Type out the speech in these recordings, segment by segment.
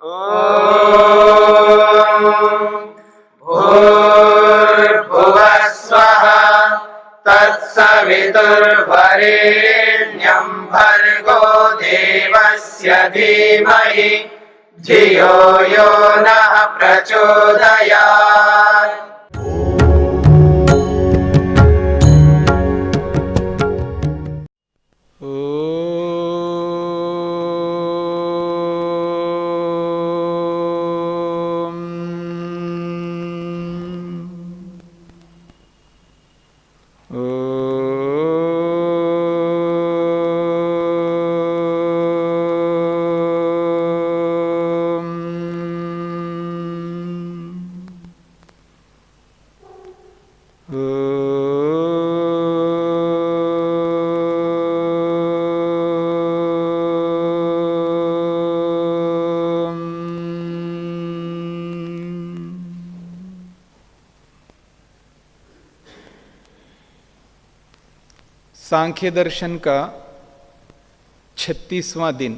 भूर्भुवः स्वः तत्सवितुर्वरेण्यं भर्गो देवस्य धीमहि धियो यो नः प्रचोदयात्। सांख्य दर्शन का 36वां दिन।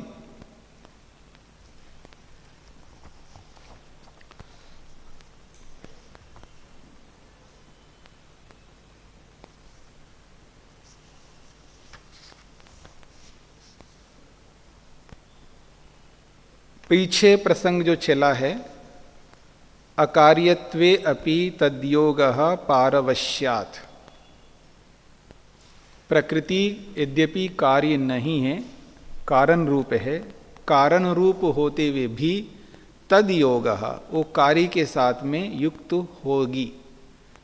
पीछे प्रसंग जो चला है, अकार्यत्वे अपि तद्योगः पारवश्यात्। प्रकृति यद्यपि कार्य नहीं है, कारण रूप है, कारण रूप होते हुए भी तद योग, वो कार्य के साथ में युक्त होगी,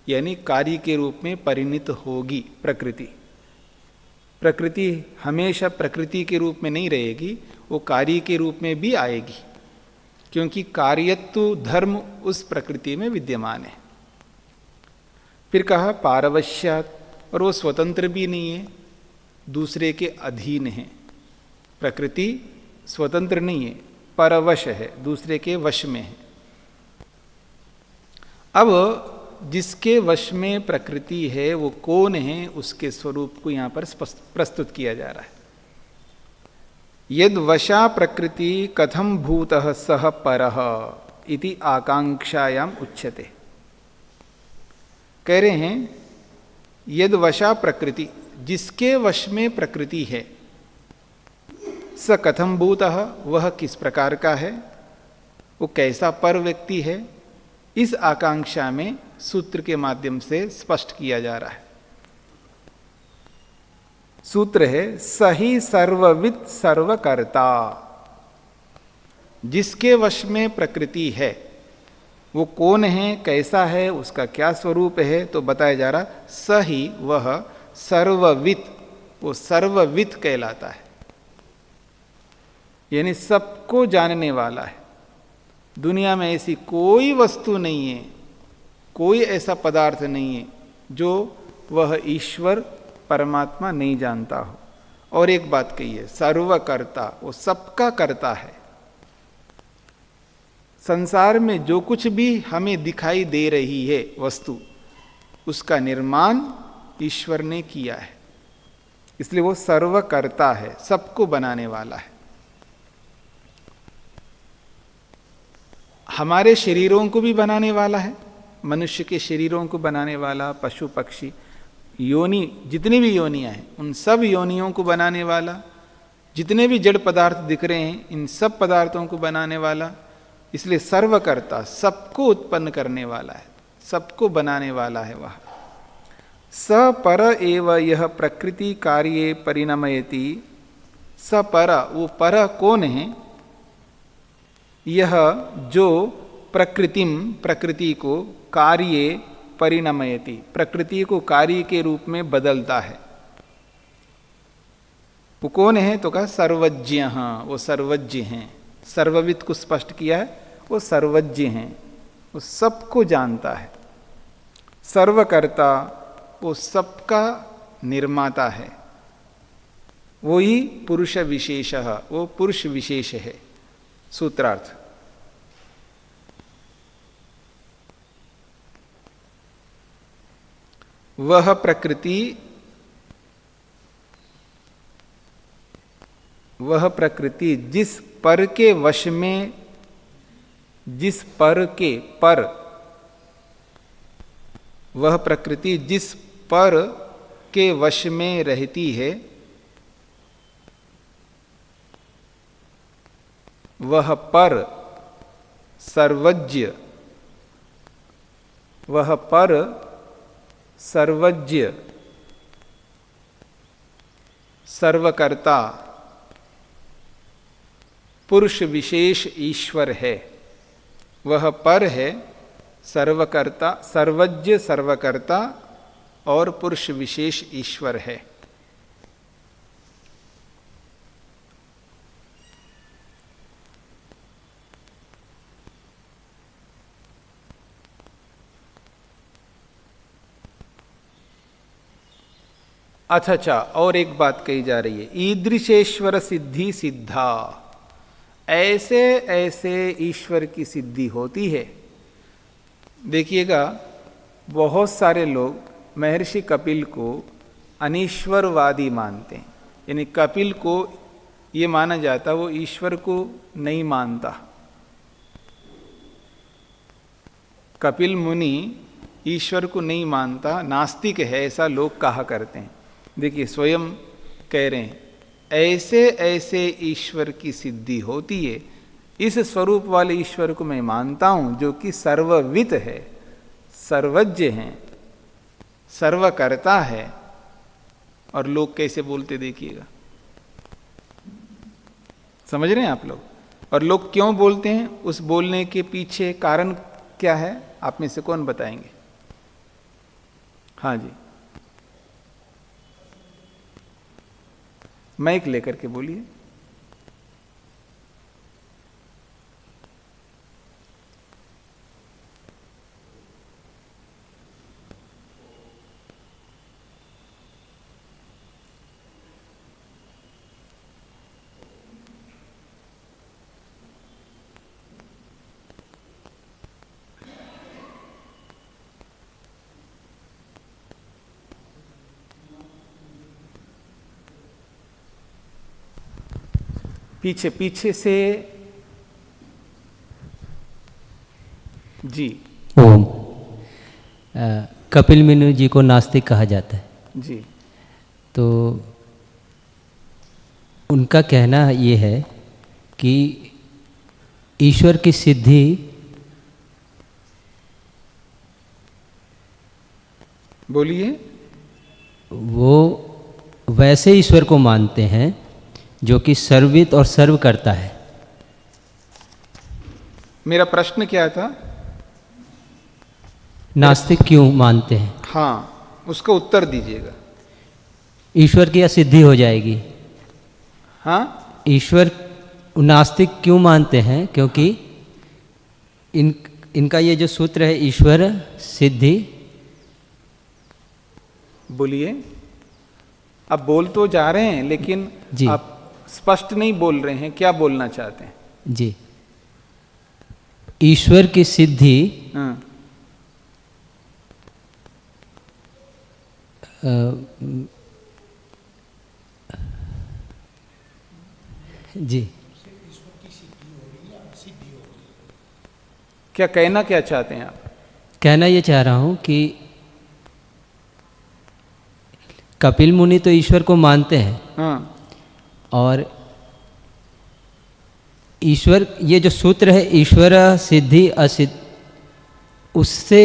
यानी कार्य के रूप में परिणित होगी। प्रकृति हमेशा प्रकृति के रूप में नहीं रहेगी, वो कार्य के रूप में भी आएगी, क्योंकि कार्यत्व धर्म उस प्रकृति में विद्यमान है। फिर कहा पारवश्यात्, और वो स्वतंत्र भी नहीं है, दूसरे के अधीन है। प्रकृति स्वतंत्र नहीं है, परवश है, दूसरे के वश में है। अब जिसके वश में प्रकृति है वो कौन है, उसके स्वरूप को यहां पर प्रस्तुत किया जा रहा है। यद वशा प्रकृति कथम भूतः सह परः इति आकांक्षायाम उच्यते। कह रहे हैं यद वशा प्रकृति, जिसके वश में प्रकृति है, स कथम भूतः, वह किस प्रकार का है, वो कैसा पर व्यक्ति है, इस आकांक्षा में सूत्र के माध्यम से स्पष्ट किया जा रहा है। सूत्र है सही सर्वविद सर्वकर्ता। जिसके वश में प्रकृति है वो कौन है, कैसा है, उसका क्या स्वरूप है, तो बताया जा रहा सही वह सर्वविद, वो सर्वविद कहलाता है, यानी सबको जानने वाला है। दुनिया में ऐसी कोई वस्तु नहीं है, कोई ऐसा पदार्थ नहीं है जो वह ईश्वर परमात्मा नहीं जानता हो। और एक बात कही है सर्वकर्ता, वो सबका करता है। संसार में जो कुछ भी हमें दिखाई दे रही है वस्तु, उसका निर्माण ईश्वर ने किया है, इसलिए वो सर्वकर्ता है, सबको बनाने वाला है। हमारे शरीरों को भी बनाने वाला है, मनुष्य के शरीरों को बनाने वाला, पशु पक्षी योनि, जितनी भी योनियां हैं उन सब योनियों को बनाने वाला, जितने भी जड़ पदार्थ दिख रहे हैं इन सब पदार्थों को बनाने वाला, इसलिए सर्वकर्ता, सबको उत्पन्न करने वाला है, सबको बनाने वाला है वह। स पर एव यह प्रकृति कार्ये परिणमयति। स पर, वो पर कौन है, यह जो प्रकृतिम, प्रकृति को, कार्ये परिणमयति, प्रकृति को कार्य के रूप में बदलता है, वो कौन है, तो कहा सर्वज्ञ, वो सर्वज्ञ हैं। सर्वविद को स्पष्ट किया है, वो सर्वज्ञ हैं, वो सबको जानता है। सर्वकर्ता, वो सबका निर्माता है, वो ही पुरुष विशेष, वो पुरुष विशेष है। सूत्रार्थ वह प्रकृति जिस पर के वश में जिस पर के पर, वह प्रकृति जिस पर के वश में रहती है, वह पर सर्वज्ञ, वह पर सर्वज्ञ, सर्वकर्ता, पुरुष विशेष ईश्वर है। वह पर है सर्वकर्ता, सर्वज्ञ, सर्वकर्ता और पुरुष विशेष ईश्वर है। अच्छा, और एक बात कही जा रही है, ईदृशेश्वर सिद्धि सिद्धा, ऐसे ऐसे ईश्वर की सिद्धि होती है। देखिएगा, बहुत सारे लोग महर्षि कपिल को अनीश्वरवादी मानते हैं, यानी कपिल को ये माना जाता वो ईश्वर को नहीं मानता। कपिल मुनि ईश्वर को नहीं मानता, नास्तिक है, ऐसा लोग कहा करते हैं। देखिए, स्वयं कह रहे हैं ऐसे ऐसे ईश्वर की सिद्धि होती है। इस स्वरूप वाले ईश्वर को मैं मानता हूं, जो कि सर्ववित है, सर्वज्ञ है, सर्वकर्ता है। और लोग कैसे बोलते देखिएगा, समझ रहे हैं आप लोग? और लोग क्यों बोलते हैं, उस बोलने के पीछे कारण क्या है, आप में से कौन बताएंगे? हाँ जी, माइक लेकर के बोलिए। पीछे पीछे से जी। ओम। कपिल मुनि जी को नास्तिक कहा जाता है जी। तो उनका कहना ये है कि ईश्वर की सिद्धि बोलिए। वो वैसे ईश्वर को मानते हैं जो कि सर्वित और सर्व करता है। मेरा प्रश्न क्या था? नास्तिक क्यों मानते हैं? हाँ, उसका उत्तर दीजिएगा। ईश्वर की असिद्धि हो जाएगी। हाँ, ईश्वर नास्तिक क्यों मानते हैं? क्योंकि इनका ये जो सूत्र है ईश्वर सिद्धि। बोलिए। अब बोल तो जा रहे हैं, लेकिन जी, आप स्पष्ट नहीं बोल रहे हैं, क्या बोलना चाहते हैं? जी, ईश्वर की सिद्धि जी, क्या कहना क्या चाहते हैं आप? कहना ये चाह रहा हूँ कि कपिल मुनि तो ईश्वर को मानते हैं। हाँ। और ईश्वर, ये जो सूत्र है ईश्वर सिद्धि असिद्ध, उससे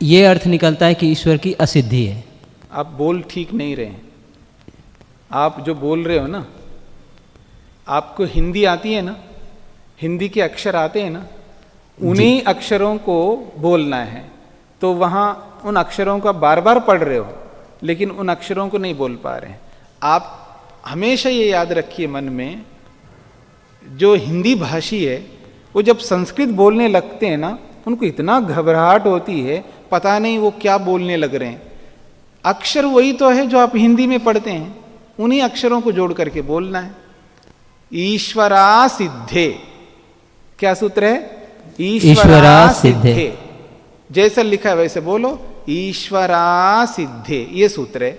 ये अर्थ निकलता है कि ईश्वर की असिद्धि है। आप बोल ठीक नहीं रहे हैं। आप जो बोल रहे हो ना, आपको हिंदी आती है ना, हिंदी के अक्षर आते हैं ना, उन्हीं अक्षरों को बोलना है। तो वहाँ उन अक्षरों का बार बार पढ़ रहे हो, लेकिन उन अक्षरों को नहीं बोल पा रहे हैं। आप हमेशा ये याद रखिए मन में, जो हिंदी भाषी है वो जब संस्कृत बोलने लगते हैं ना, उनको इतना घबराहट होती है, पता नहीं वो क्या बोलने लग रहे हैं। अक्षर वही तो है जो आप हिंदी में पढ़ते हैं, उन्हीं अक्षरों को जोड़ करके बोलना है। ईश्वरा सिद्धे, क्या सूत्र है? ईश्वरा सिद्धे। जैसा लिखा है वैसे बोलो, ईश्वरा सिद्धे, ये सूत्र है।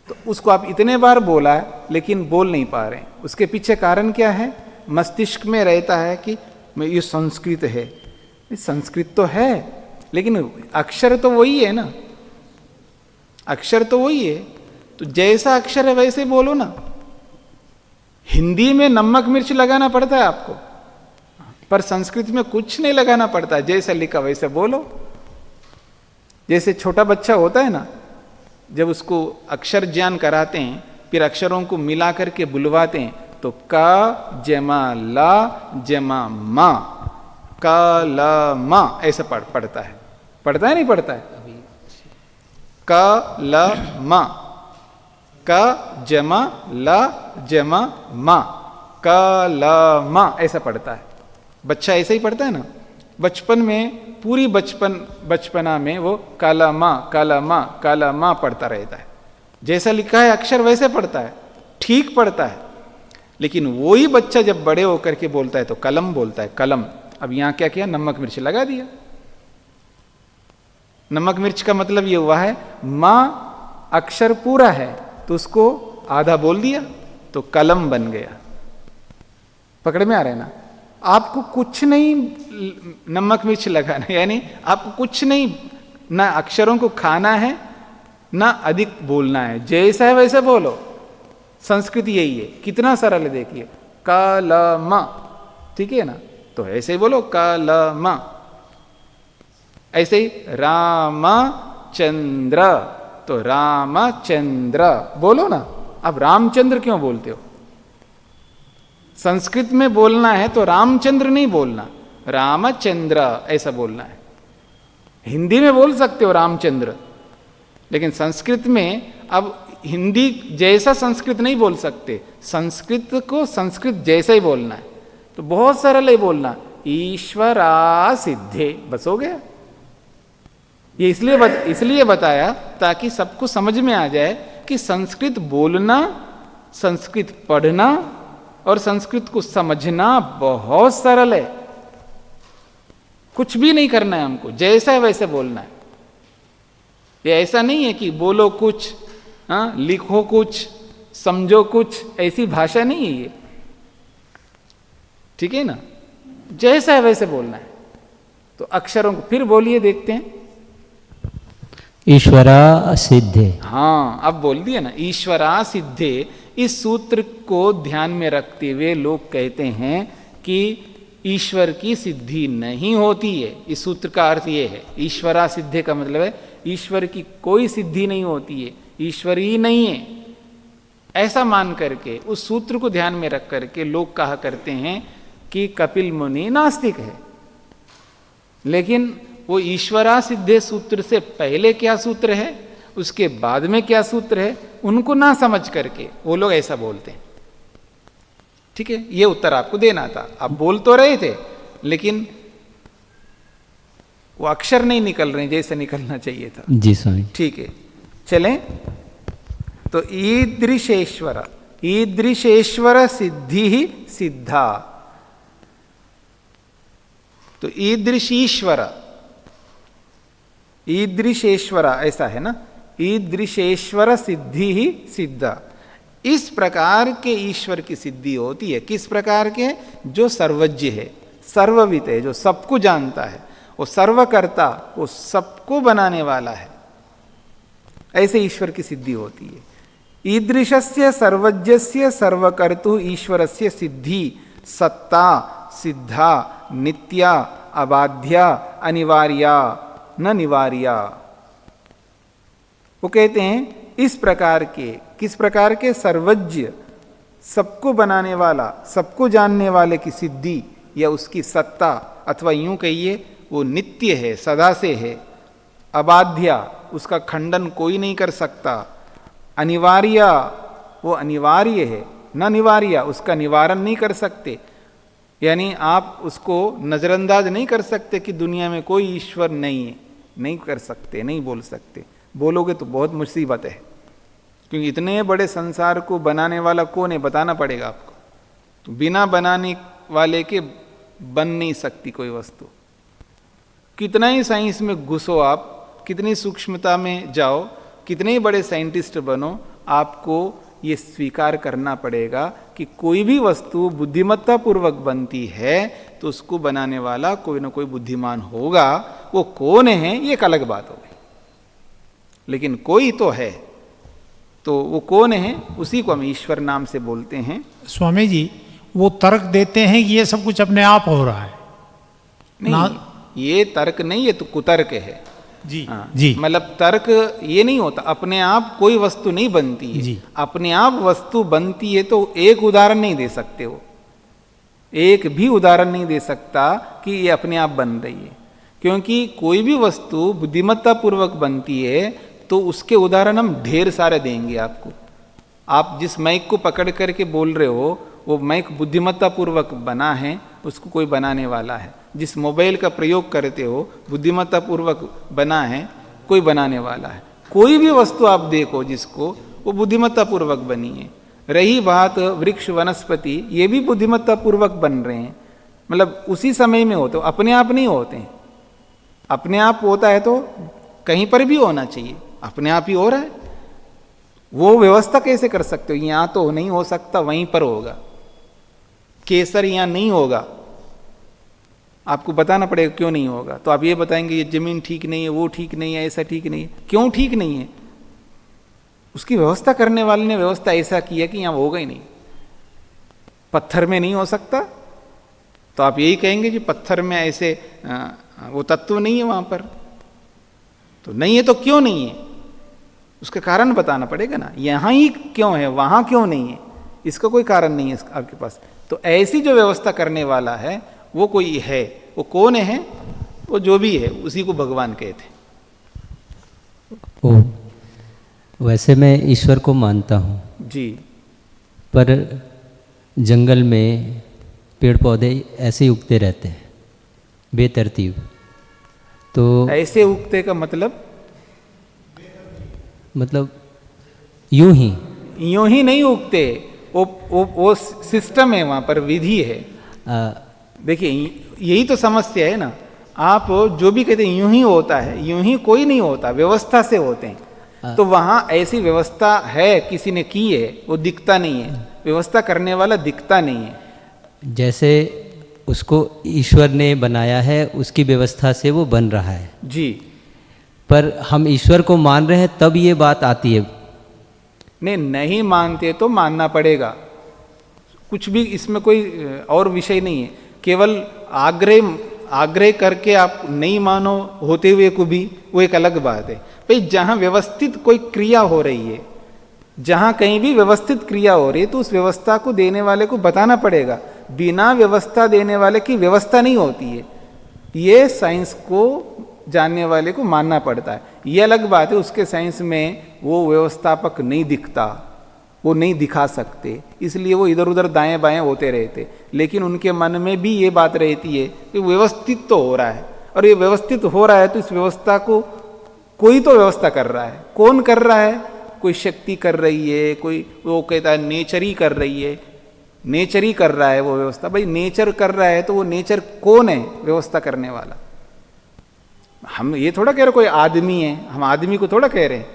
तो उसको आप इतने बार बोला है, लेकिन बोल नहीं पा रहे हैं। उसके पीछे कारण क्या है? मस्तिष्क में रहता है कि मैं ये संस्कृत है, ये संस्कृत तो है लेकिन अक्षर तो वही है ना, अक्षर तो वही है, तो जैसा अक्षर है वैसे बोलो ना। हिंदी में नमक मिर्च लगाना पड़ता है आपको, पर संस्कृत में कुछ नहीं लगाना पड़ता, जैसा लिखा वैसे बोलो। जैसे छोटा बच्चा होता है ना, जब उसको अक्षर ज्ञान कराते हैं, फिर अक्षरों को मिला करके बुलवाते हैं, तो का जमा ला जमा मा, का ला मा ऐसा पढ़ता है, पढ़ता है नहीं पढ़ता है? का ला मा, का जमा ला जमा मा, का ला मा ऐसा पढ़ता है। बच्चा ऐसा ही पढ़ता है ना, बचपन में पूरी बचपना में वो काला माँ पढ़ता रहता है, जैसा लिखा है अक्षर वैसे पढ़ता है, ठीक पढ़ता है। लेकिन वही बच्चा जब बड़े होकर के बोलता है तो कलम बोलता है, कलम। अब यहां क्या किया, नमक मिर्च लगा दिया। नमक मिर्च का मतलब ये हुआ है, माँ अक्षर पूरा है तो उसको आधा बोल दिया तो कलम बन गया। पकड़ में आ रहा है ना? आपको कुछ नहीं नमक मिर्च लगाना, यानी आपको कुछ नहीं, ना अक्षरों को खाना है ना अधिक बोलना है, जैसा है वैसे बोलो। संस्कृत यही है, कितना सरल है देखिए, कलम, ठीक है ना? तो ऐसे ही बोलो कलम। ऐसे ही रामचंद्र, तो रामचंद्र बोलो ना। अब रामचंद्र क्यों बोलते हो? संस्कृत में बोलना है तो रामचंद्र नहीं बोलना, रामचंद्र ऐसा बोलना है। हिंदी में बोल सकते हो रामचंद्र, लेकिन संस्कृत में अब हिंदी जैसा संस्कृत नहीं बोल सकते, संस्कृत को संस्कृत जैसा ही बोलना है। तो बहुत सरल है बोलना, ईश्वरा सिद्धे, बस हो गया। ये इसलिए बताया ताकि सबको समझ में आ जाए कि संस्कृत बोलना, संस्कृत पढ़ना और संस्कृत को समझना बहुत सरल है। कुछ भी नहीं करना है हमको, जैसा है वैसे बोलना है। ये ऐसा नहीं है कि बोलो कुछ, लिखो कुछ, समझो कुछ, ऐसी भाषा नहीं है ये, ठीक है ना? जैसा है वैसे बोलना है। तो अक्षरों को फिर बोलिए, देखते हैं। ईश्वरा सिद्धे, हाँ अब बोल दिया ना, ईश्वरा सिद्धे। इस सूत्र को ध्यान में रखते हुए लोग कहते हैं कि ईश्वर की सिद्धि नहीं होती है। इस सूत्र का अर्थ ये है, ईश्वरा सिद्धे का मतलब है ईश्वर की कोई सिद्धि नहीं होती है, ईश्वर ही नहीं है। ऐसा मान करके उस सूत्र को ध्यान में रख करके लोग कहा करते हैं कि कपिल मुनि नास्तिक है। लेकिन वो ईश्वरा सिद्धे सूत्र से पहले क्या सूत्र है, उसके बाद में क्या सूत्र है, उनको ना समझ करके वो लोग ऐसा बोलते हैं। ठीक है, ये उत्तर आपको देना था। आप बोल तो रहे थे लेकिन वो अक्षर नहीं निकल रहे जैसे निकलना चाहिए था। जी स्वामी। ठीक है, चलें। तो ईदृशेश्वर, ईदृशेश्वर सिद्धि ही सिद्धा। तो ईदृशीश्वर, ईदृशेश्वर ऐसा है ना, ईदृशेश्वर सिद्धि ही सिद्धा। इस प्रकार के ईश्वर की सिद्धि होती है। किस प्रकार के? जो सर्वज्ञ है, सर्ववित है, जो सबको जानता है, वो सर्वकर्ता, वो सबको बनाने वाला है। ऐसे ईश्वर की सिद्धि होती है। ईदृशस्य सर्वज्ञस्य सर्वकर्तु ईश्वरस्य सिद्धि सत्ता सिद्धा नित्या अबाध्या अनिवार्या न निवार्या। वो कहते हैं इस प्रकार के, किस प्रकार के? सर्वज्ञ, सबको बनाने वाला, सबको जानने वाले की सिद्धि या उसकी सत्ता, अथवा यूं कहिए वो नित्य है, सदा से है। अबाध्या, उसका खंडन कोई नहीं कर सकता। अनिवार्य, वो अनिवार्य है। न निवार्य, उसका निवारण नहीं कर सकते। यानी आप उसको नज़रअंदाज नहीं कर सकते कि दुनिया में कोई ईश्वर नहीं है, नहीं कर सकते, नहीं बोल सकते। बोलोगे तो बहुत मुसीबत है, क्योंकि इतने बड़े संसार को बनाने वाला कौन है बताना पड़ेगा आपको। तो बिना बनाने वाले के बन नहीं सकती कोई वस्तु। कितना ही साइंस में घुसो आप, कितनी सूक्ष्मता में जाओ, कितने ही बड़े साइंटिस्ट बनो, आपको ये स्वीकार करना पड़ेगा कि कोई भी वस्तु बुद्धिमत्ता पूर्वक बनती है तो उसको बनाने वाला कोई ना कोई बुद्धिमान होगा। वो कौन है ये एक अलग बात हो गई, लेकिन कोई तो है। तो वो कौन है, उसी को हम ईश्वर नाम से बोलते हैं। स्वामी जी, वो तर्क देते हैं कि ये सब कुछ अपने आप हो रहा है। नहीं, ये तर्क नहीं, ये तो कुतर्क है जी। हाँ, जी, मतलब तर्क ये नहीं होता, अपने आप कोई वस्तु नहीं बनती है जी। अपने आप वस्तु बनती है तो एक उदाहरण नहीं दे सकते हो, एक भी उदाहरण नहीं दे सकता कि ये अपने आप बन रही है। क्योंकि कोई भी वस्तु बुद्धिमत्ता पूर्वक बनती है तो उसके उदाहरण हम ढेर सारे देंगे आपको। आप जिस माइक को पकड़ करके बोल रहे हो वो माइक बुद्धिमत्ता पूर्वक बना है, उसको कोई बनाने वाला है। जिस मोबाइल का प्रयोग करते हो बुद्धिमत्ता पूर्वक बना है, कोई बनाने वाला है। कोई भी वस्तु आप देखो जिसको, वो बुद्धिमत्ता पूर्वक बनी है। रही बात वृक्ष वनस्पति, ये भी बुद्धिमत्ता पूर्वक बन रहे हैं, मतलब उसी समय में होते, अपने आप नहीं होते हैं। अपने आप होता है तो कहीं पर भी होना चाहिए, अपने आप ही हो रहा है। वो व्यवस्था कैसे कर सकते हो, यहां तो नहीं हो सकता, वहीं पर होगा। केसर यहां नहीं होगा, आपको बताना पड़ेगा क्यों नहीं होगा। तो आप ये बताएंगे ये जमीन ठीक नहीं है, वो ठीक नहीं है, ऐसा ठीक नहीं है। क्यों ठीक नहीं है? उसकी व्यवस्था करने वाले ने व्यवस्था ऐसा किया कि यहां होगा ही नहीं। पत्थर में नहीं हो सकता तो आप यही कहेंगे कि पत्थर में ऐसे वो तत्व नहीं है वहां पर, तो नहीं है तो क्यों नहीं है, उसका कारण बताना पड़ेगा ना। यहां ही क्यों है, वहां क्यों नहीं है, इसका कोई कारण नहीं है आपके पास। तो ऐसी जो व्यवस्था करने वाला है वो कोई है। वो कौन है? वो जो भी है उसी को भगवान कहते हैं। वैसे मैं ईश्वर को मानता हूँ जी, पर जंगल में पेड़ पौधे ऐसे ही उगते रहते हैं बेतरतीब। तो ऐसे उगते का मतलब यूं ही नहीं उगते, वो सिस्टम है, वहां पर विधि है। देखिए यही तो समस्या है ना। आप जो भी कहते हैं यूं ही होता है, यूं ही कोई नहीं होता, व्यवस्था से होते हैं। तो वहां ऐसी व्यवस्था है, किसी ने की है, वो दिखता नहीं है, व्यवस्था करने वाला दिखता नहीं है। जैसे उसको ईश्वर ने बनाया है, उसकी व्यवस्था से वो बन रहा है जी। पर हम ईश्वर को मान रहे हैं तब ये बात आती है। नहीं मानते तो मानना पड़ेगा, कुछ भी इसमें कोई और विषय नहीं है। केवल आग्रह करके आप नहीं मानो होते हुए को भी, वो एक अलग बात है। भाई जहां व्यवस्थित कोई क्रिया हो रही है, जहां कहीं भी व्यवस्थित क्रिया हो रही है तो उस व्यवस्था को देने वाले को बताना पड़ेगा। बिना व्यवस्था देने वाले की व्यवस्था नहीं होती है, ये साइंस को जानने वाले को मानना पड़ता है। ये अलग बात है, उसके साइंस में वो व्यवस्थापक नहीं दिखता, वो नहीं दिखा सकते, इसलिए वो इधर उधर दाएं बाएं होते रहते। लेकिन उनके मन में भी ये बात रहती है कि व्यवस्थित तो हो रहा है, और ये व्यवस्थित हो रहा है तो इस व्यवस्था को कोई तो व्यवस्था कर रहा है। कौन कर रहा है? कोई शक्ति कर रही है, कोई वो कहता है नेचर ही कर रही है, नेचर ही कर रहा है वो व्यवस्था। भाई नेचर कर रहा है तो वो नेचर कौन है व्यवस्था करने वाला? हम ये थोड़ा कह रहे कोई आदमी है, हम आदमी को थोड़ा कह रहे हैं,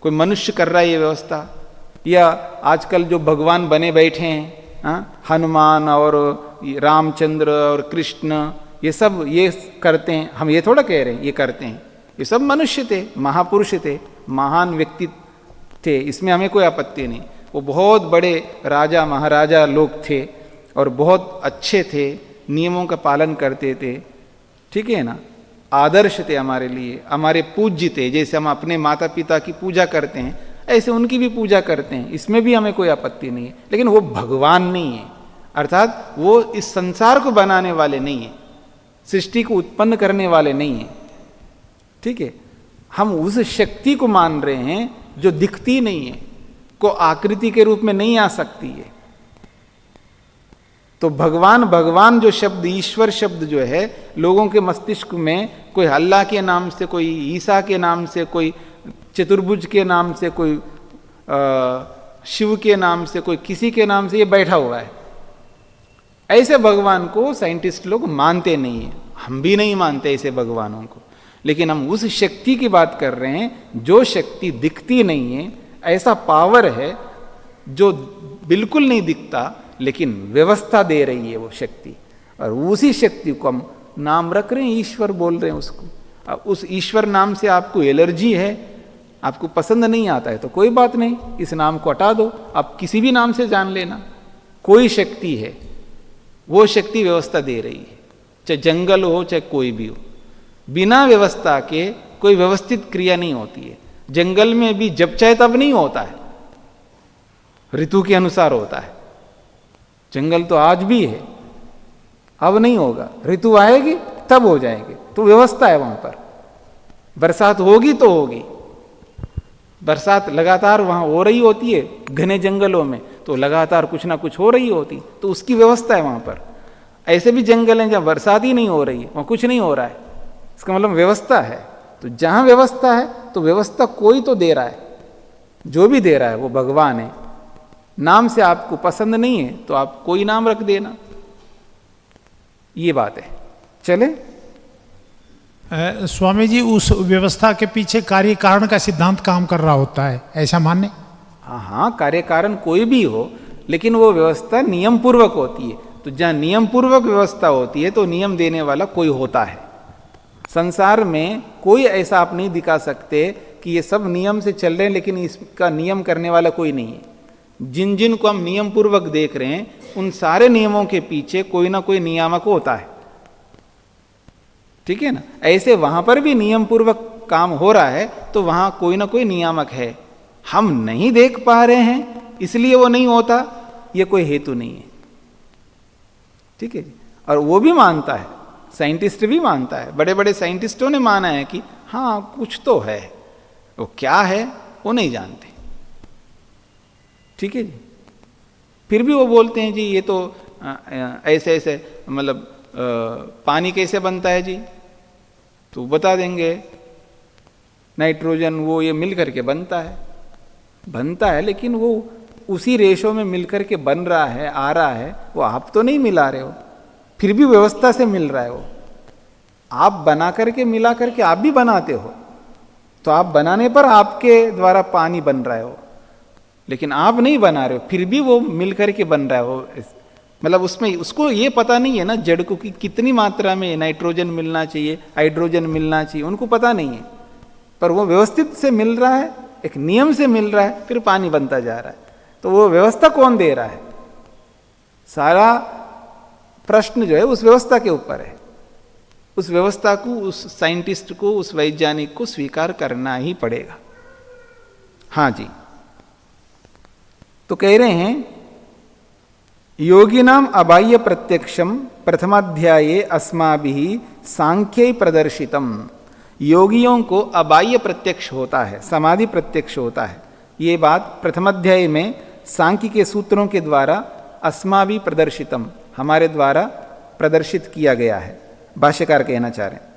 कोई मनुष्य कर रहा है ये व्यवस्था। या आजकल जो भगवान बने बैठे हैं, हनुमान और रामचंद्र और कृष्ण, ये सब ये करते हैं, हम ये थोड़ा कह रहे हैं ये करते हैं। ये सब मनुष्य थे, महापुरुष थे, महान व्यक्ति थे, इसमें हमें कोई आपत्ति नहीं। वो बहुत बड़े राजा महाराजा लोग थे और बहुत अच्छे थे, नियमों का पालन करते थे, ठीक है ना, आदर्श थे हमारे लिए, हमारे पूज्य थे। जैसे हम अपने माता पिता की पूजा करते हैं ऐसे उनकी भी पूजा करते हैं, इसमें भी हमें कोई आपत्ति नहीं है। लेकिन वो भगवान नहीं है, अर्थात वो इस संसार को बनाने वाले नहीं है, सृष्टि को उत्पन्न करने वाले नहीं है, ठीक है। हम उस शक्ति को मान रहे हैं जो दिखती नहीं है, को आकृति के रूप में नहीं आ सकती है। तो भगवान जो शब्द, ईश्वर शब्द जो है, लोगों के मस्तिष्क में कोई अल्लाह के नाम से, कोई ईसा के नाम से, कोई चतुर्भुज के नाम से, कोई शिव के नाम से, कोई किसी के नाम से ये बैठा हुआ है। ऐसे भगवान को साइंटिस्ट लोग मानते नहीं है, हम भी नहीं मानते ऐसे भगवानों को। लेकिन हम उस शक्ति की बात कर रहे हैं जो शक्ति दिखती नहीं है, ऐसा पावर है जो बिल्कुल नहीं दिखता लेकिन व्यवस्था दे रही है वो शक्ति, और उसी शक्ति को हम नाम रख रहे हैं, ईश्वर बोल रहे हैं उसको। अब उस ईश्वर नाम से आपको एलर्जी है, आपको पसंद नहीं आता है तो कोई बात नहीं, इस नाम को हटा दो, आप किसी भी नाम से जान लेना। कोई शक्ति है, वो शक्ति व्यवस्था दे रही है, चाहे जंगल हो चाहे कोई भी हो। बिना व्यवस्था के कोई व्यवस्थित क्रिया नहीं होती है। जंगल में भी जब चाहे तब नहीं होता है, ऋतु के अनुसार होता है। जंगल तो आज भी है, अब नहीं होगा, ऋतु आएगी तब हो जाएंगे, तो व्यवस्था है वहां पर। बरसात होगी तो होगी, बरसात लगातार वहां हो रही होती है घने जंगलों में, तो लगातार कुछ ना कुछ हो रही होती, तो उसकी व्यवस्था है वहां पर। ऐसे भी जंगल हैं जहां बरसात ही नहीं हो रही है, वहां कुछ नहीं हो रहा है, इसका मतलब व्यवस्था है। तो जहां व्यवस्था है तो व्यवस्था कोई तो दे रहा है, जो भी दे रहा है वो भगवान है। नाम से आपको पसंद नहीं है तो आप कोई नाम रख देना, ये बात है। चले स्वामी जी, उस व्यवस्था के पीछे कार्य कारण का सिद्धांत काम कर रहा होता है, ऐसा मानने? हाँ, कार्य कारण कोई भी हो, लेकिन वो व्यवस्था नियम पूर्वक होती है। तो जहां नियम पूर्वक व्यवस्था होती है तो नियम देने वाला कोई होता है। संसार में कोई ऐसा आप नहीं दिखा सकते कि ये सब नियम से चल रहे हैं लेकिन इसका नियम करने वाला कोई नहीं है। जिन जिन को हम नियम पूर्वक देख रहे हैं उन सारे नियमों के पीछे कोई ना कोई नियामक होता है, ठीक है ना। ऐसे वहां पर भी नियम पूर्वक काम हो रहा है तो वहां कोई ना कोई नियामक है, हम नहीं देख पा रहे हैं इसलिए वो नहीं होता, ये कोई हेतु नहीं है, ठीक है। और वो भी मानता है, साइंटिस्ट भी मानता है, बड़े बड़े साइंटिस्टों ने माना है कि हाँ कुछ तो है, वो क्या है वो नहीं जानते, ठीक है जी। फिर भी वो बोलते हैं जी ये तो ऐसे ऐसे, मतलब पानी कैसे बनता है जी, तो बता देंगे नाइट्रोजन वो ये मिल करके बनता है, लेकिन वो उसी रेशों में मिल करके बन रहा है, आ रहा है, वो आप तो नहीं मिला रहे हो, फिर भी व्यवस्था से मिल रहा है वो। आप बना करके मिला करके आप भी बनाते हो, तो आप बनाने पर आपके द्वारा पानी बन रहा है वो, लेकिन आप नहीं बना रहे हो, फिर भी वो मिल करके बन रहा है वो। मतलब उसमें उसको ये पता नहीं है ना जड़ को कि कितनी मात्रा में नाइट्रोजन मिलना चाहिए, हाइड्रोजन मिलना चाहिए, उनको पता नहीं है, पर वो व्यवस्थित से मिल रहा है, एक नियम से मिल रहा है, फिर पानी बनता जा रहा है। तो वो व्यवस्था कौन दे रहा है, सारा प्रश्न जो है उस व्यवस्था के ऊपर है। उस व्यवस्था को, उस साइंटिस्ट को, उस वैज्ञानिक को स्वीकार करना ही पड़ेगा। हाँ जी, तो कह रहे हैं योगिनाम अबाह्य प्रत्यक्षम प्रथमाध्याये अस्माभिः सांख्यै प्रदर्शितम। योगियों को अबाह्य प्रत्यक्ष होता है, समाधि प्रत्यक्ष होता है, ये बात प्रथमाध्याय में सांख्य के सूत्रों के द्वारा अस्माभिः प्रदर्शितम, हमारे द्वारा प्रदर्शित किया गया है। भाष्यकार कहना चाह रहे हैं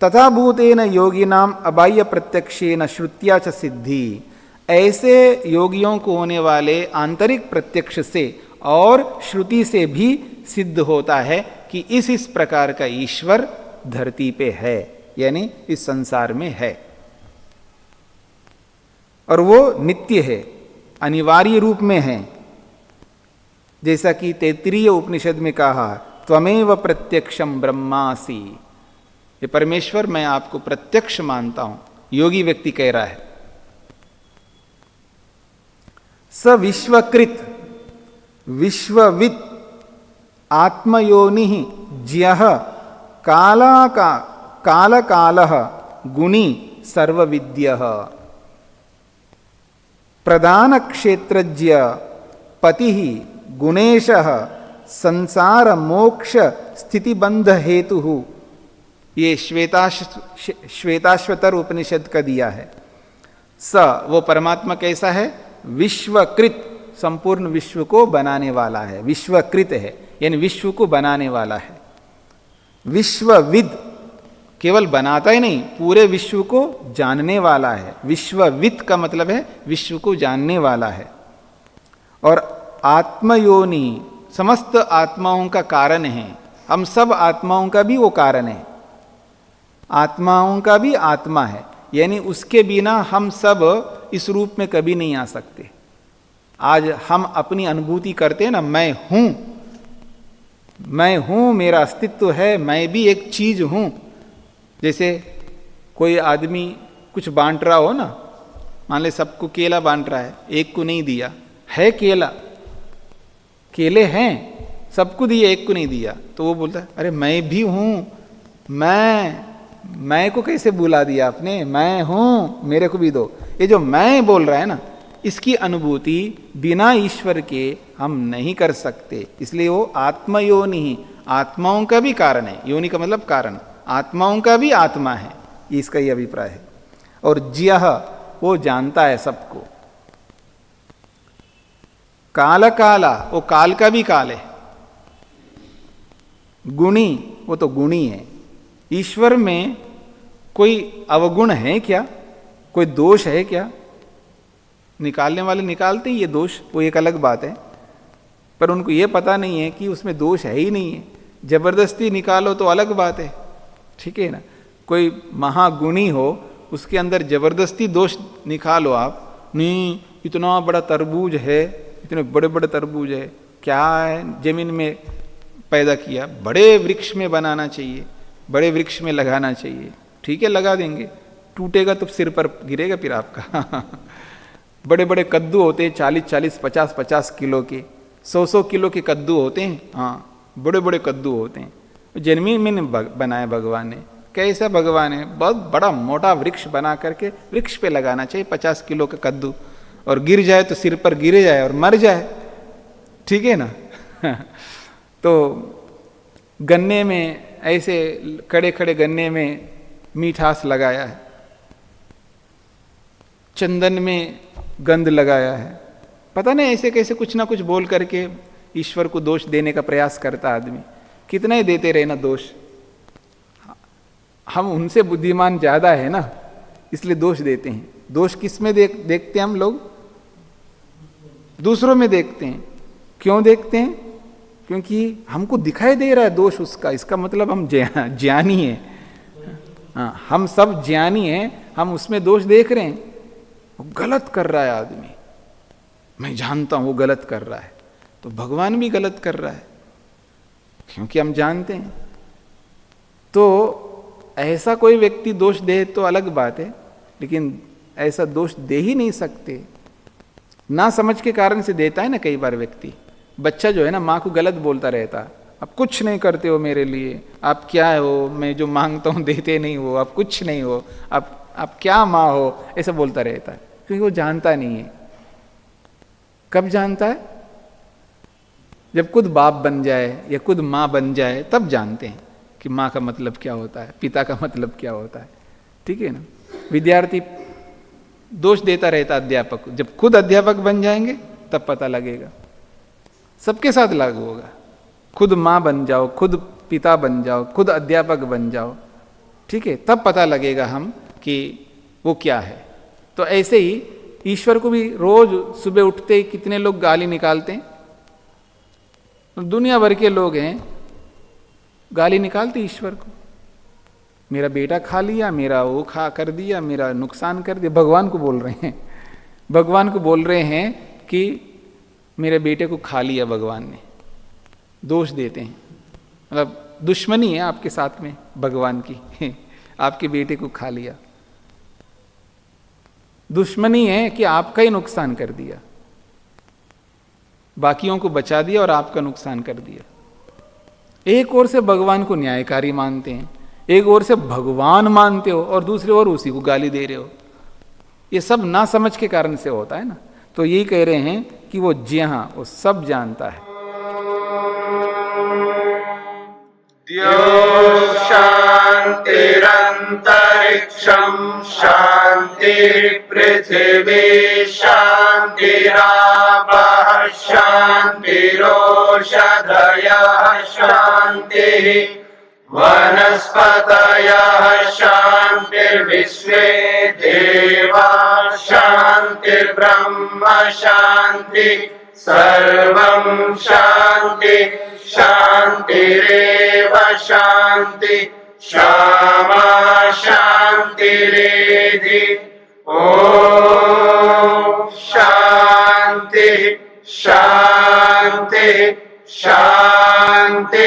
तथा भूतेन योगिनाम अबाह्य प्रत्यक्षेन श्रुत्या च सिद्धि। ऐसे योगियों को होने वाले आंतरिक प्रत्यक्ष से और श्रुति से भी सिद्ध होता है कि इस प्रकार का ईश्वर धरती पे है, यानी इस संसार में है, और वो नित्य है, अनिवार्य रूप में है। जैसा कि तैत्तिरीय उपनिषद में कहा त्वमेव प्रत्यक्षम ब्रह्मासि, ये परमेश्वर मैं आपको प्रत्यक्ष मानता हूं, योगी व्यक्ति कह रहा है। स विश्वकृत विश्ववित् आत्मयोनि ज्यः कालकालः गुणी सर्वविद्यः प्रधान क्षेत्रज्ञ पतिः गुणेशः संसार मोक्ष स्थिति बंध हेतु। ये श्वेताश्वतर उपनिषद का दिया है। स वो परमात्मा कैसा है, विश्वकृत, संपूर्ण विश्व को बनाने वाला है, विश्वकृत है यानी विश्व को बनाने वाला है। विश्वविद, केवल बनाता ही नहीं, पूरे विश्व को जानने वाला है। विश्वविद का मतलब है विश्व को जानने वाला है। और आत्मयोनि, समस्त आत्माओं का कारण है, हम सब आत्माओं का भी वो कारण है, आत्माओं का भी आत्मा है, यानी उसके बिना हम सब इस रूप में कभी नहीं आ सकते। आज हम अपनी अनुभूति करते हैं ना, मैं हूं, मेरा अस्तित्व है, मैं भी एक चीज हूं। जैसे कोई आदमी कुछ बांट रहा हो ना, मान ले सबको केला बांट रहा है, एक को नहीं दिया, है केला, केले हैं, सबको दिए, एक को नहीं दिया, तो वो बोलता है अरे मैं भी हूं, मैं को कैसे बुला दिया आपने, मैं हूं, मेरे को भी दो। ये जो मैं बोल रहा है ना, इसकी अनुभूति बिना ईश्वर के हम नहीं कर सकते, इसलिए वो आत्मयोनि ही, आत्माओं का भी कारण है, योनि का मतलब कारण, आत्माओं का भी आत्मा है, इसका ये अभिप्राय है। और ज्यः वो जानता है सबको, काल काला वो काल का भी काल है, गुणी वो तो गुणी है। ईश्वर में कोई अवगुण है क्या, कोई दोष है क्या? निकालने वाले निकालते हैं ये दोष, वो एक अलग बात है, पर उनको ये पता नहीं है कि उसमें दोष है ही नहीं है। जबरदस्ती निकालो तो अलग बात है, ठीक है ना। कोई महागुणी हो, उसके अंदर जबरदस्ती दोष निकालो आप, नहीं इतना बड़ा तरबूज है, इतने बड़े बड़े तरबूज है, क्या है, जमीन में पैदा किया, बड़े वृक्ष में बनाना चाहिए, बड़े वृक्ष में लगाना चाहिए, ठीक है लगा देंगे, टूटेगा तो सिर पर गिरेगा फिर आपका। बड़े बड़े कद्दू होते हैं, 40-40, 50-50 किलो के, 100-100 किलो के कद्दू होते हैं, हाँ बड़े बड़े कद्दू होते हैं। जमीन में बनाया भगवान ने, कैसा भगवान है, बहुत बड़ा मोटा वृक्ष बना करके वृक्ष पे लगाना चाहिए 50 किलो का कद्दू, और गिर जाए तो सिर पर गिर जाए और मर जाए, ठीक है ना। तो गन्ने में ऐसे खड़े खड़े गन्ने में मीठास लगाया है, चंदन में गंध लगाया है, पता नहीं ऐसे कैसे कुछ ना कुछ बोल करके ईश्वर को दोष देने का प्रयास करता आदमी। कितना ही देते रहे ना दोष, हम उनसे बुद्धिमान ज्यादा है ना, इसलिए दोष देते हैं। दोष किस में देखते हैं हम लोग? दूसरों में देखते हैं। क्यों देखते हैं? क्योंकि हमको दिखाई दे रहा है दोष उसका, इसका मतलब हम ज्ञानी है, हाँ हम सब ज्ञानी हैं, हम उसमें दोष देख रहे हैं। वो गलत कर रहा है आदमी, मैं जानता हूं वो गलत कर रहा है, तो भगवान भी गलत कर रहा है, क्योंकि हम जानते हैं। तो ऐसा कोई व्यक्ति दोष दे तो अलग बात है, लेकिन ऐसा दोष दे ही नहीं सकते, ना समझ के कारण से देता है ना कई बार व्यक्ति। बच्चा जो है ना, माँ को गलत बोलता रहता, आप कुछ नहीं करते हो मेरे लिए, आप क्या हो, मैं जो मांगता हूँ देते नहीं हो, आप कुछ नहीं हो, आप क्या माँ हो, ऐसा बोलता रहता है, क्योंकि वो जानता नहीं है। कब जानता है? जब खुद बाप बन जाए या खुद माँ बन जाए, तब जानते हैं कि माँ का मतलब क्या होता है, पिता का मतलब क्या होता है, ठीक है ना। विद्यार्थी दोष देता रहता अध्यापक, जब खुद अध्यापक बन जाएंगे तब पता लगेगा, सबके साथ लागू होगा। खुद माँ बन जाओ, खुद पिता बन जाओ, खुद अध्यापक बन जाओ, ठीक है, तब पता लगेगा हम कि वो क्या है। तो ऐसे ही ईश्वर को भी रोज सुबह उठते ही कितने लोग गाली निकालते हैं, दुनिया भर के लोग हैं गाली निकालते ईश्वर को, मेरा बेटा खा लिया, मेरा वो खा कर दिया, मेरा नुकसान कर दिया। भगवान को बोल रहे हैं, भगवान को बोल रहे हैं कि मेरे बेटे को खा लिया भगवान ने, दोष देते हैं, मतलब दुश्मनी है आपके साथ में भगवान की, आपके बेटे को खा लिया, दुश्मनी है कि आपका ही नुकसान कर दिया, बाकियों को बचा दिया और आपका नुकसान कर दिया। एक ओर से भगवान को न्यायकारी मानते हैं, एक ओर से भगवान मानते हो, और दूसरी ओर उसी को गाली दे रहे हो। ये सब ना समझ के कारण से होता है ना। तो यही कह रहे हैं कि वो ज्ञः, वो सब जानता है। द्यो शान्तिरन्तरिक्षं शान्तिर्पृथिवी शान्तिरापः शान्तिरोषधयः शान्तिः वनस्पतयः शान्तिर्विश्वे देवाः शान्तिर्ब्रह्म शान्तिः सर्वं शान्ति शान्तिरेव शान्ति क्षमा शान्तिरेधि ॐ शान्तिः शांति शांति